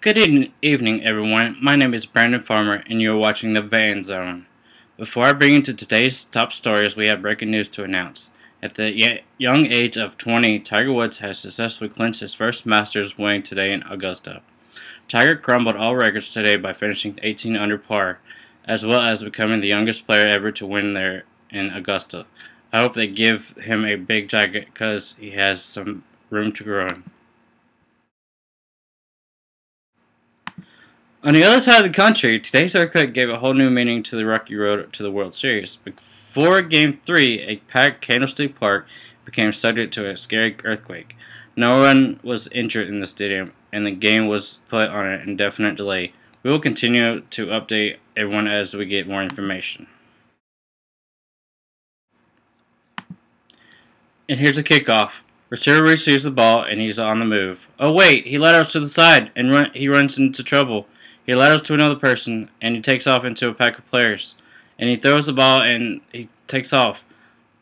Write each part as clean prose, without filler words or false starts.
Good evening, everyone. My name is Brandon Farmer, and you're watching the Van Zone. Before I bring into today's top stories, we have breaking news to announce. At the young age of 20, Tiger Woods has successfully clinched his first Masters win today in Augusta. Tiger crumbled all records today by finishing 18 under par, as well as becoming the youngest player ever to win there in Augusta. I hope they give him a big jacket because he has some room to grow in. On the other side of the country, today's earthquake gave a whole new meaning to the rocky road to the World Series. Before Game 3, a packed Candlestick Park became subject to a scary earthquake. No one was injured in the stadium, and the game was put on an indefinite delay. We will continue to update everyone as we get more information. And here's the kickoff. Receiver receives the ball, and he's on the move. Oh wait, he laterals to the side, and he runs into trouble. He laterals to another person, and he takes off into a pack of players. And he throws the ball, and he takes off.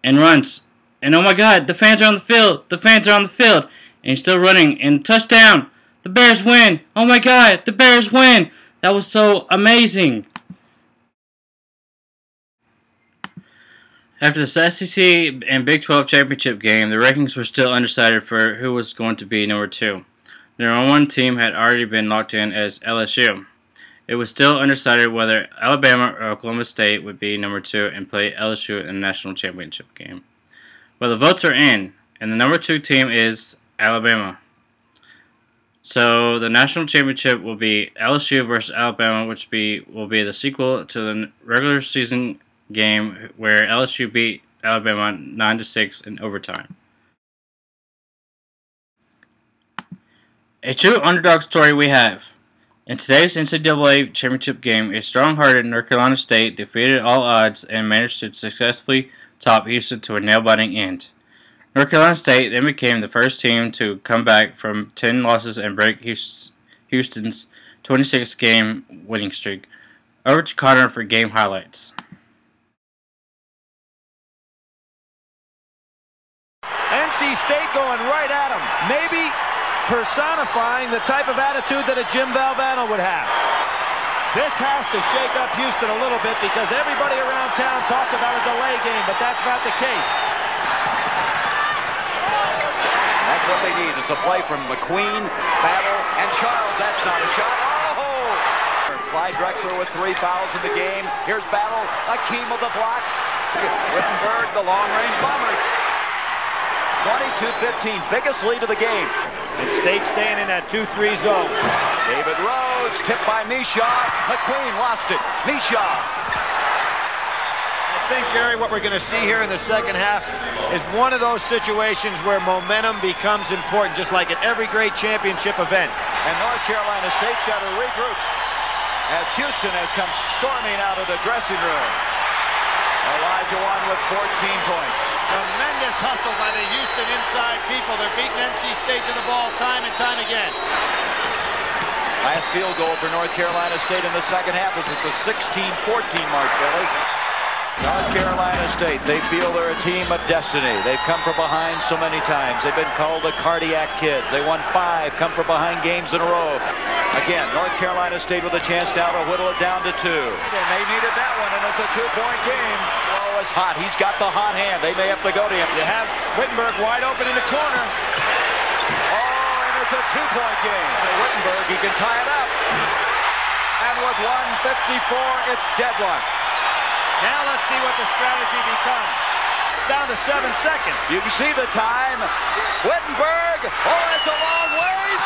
And runs. And oh my god, the fans are on the field! The fans are on the field! And he's still running, and touchdown! The Bears win! Oh my god, the Bears win! That was so amazing! After the SEC and Big 12 championship game, the rankings were still undecided for who was going to be number 2. The number 1 team had already been locked in as LSU. It was still undecided whether Alabama or Oklahoma State would be number 2 and play LSU in the national championship game. Well, the votes are in, and the number 2 team is Alabama. So the national championship will be LSU versus Alabama, which will be the sequel to the regular season game where LSU beat Alabama 9-6 in overtime. A true underdog story we have. In today's NCAA championship game, a strong-hearted North Carolina State defeated all odds and managed to successfully top Houston to a nail-biting end. North Carolina State then became the first team to come back from 10 losses and break Houston's 26-game winning streak. Over to Connor for game highlights. NC State going right at him. Maybe personifying the type of attitude that a Jim Valvano would have. This has to shake up Houston a little bit because everybody around town talked about a delay game, but that's not the case. That's what they need is a play from McQueen, Battle, and Charles. That's not a shot. Oh! Clyde Drexler with 3 fouls in the game. Here's Battle, Akeem with the block. Wittenberg, the long-range bomber. 22-15, biggest lead of the game. And State staying in that 2-3 zone. David Rose, tipped by Mishaw. McQueen lost it. Mishaw. I think, Gary, what we're going to see here in the second half is one of those situations where momentum becomes important, just like at every great championship event. And North Carolina State's got to regroup as Houston has come storming out of the dressing room. Elijah Wan with 14 points. Tremendous hustle by the Houston inside people. They're beating NC State to the ball time and time again. Last field goal for North Carolina State in the second half is at the 16-14 mark, Billy. North Carolina State, they feel they're a team of destiny. They've come from behind so many times. They've been called the cardiac kids. They won 5 come-from-behind games in a row. Again, North Carolina State with a chance now to whittle it down to 2. And they needed that one, and it's a 2-point game. Oh, it's hot. He's got the hot hand. They may have to go to him. You have Wittenberg wide open in the corner. Oh, and it's a 2-point game. For Wittenberg, he can tie it up. And with 1:54, it's deadlock. Now let's see what the strategy becomes. It's down to 7 seconds. You can see the time. Wittenberg. Oh, it's a long ways.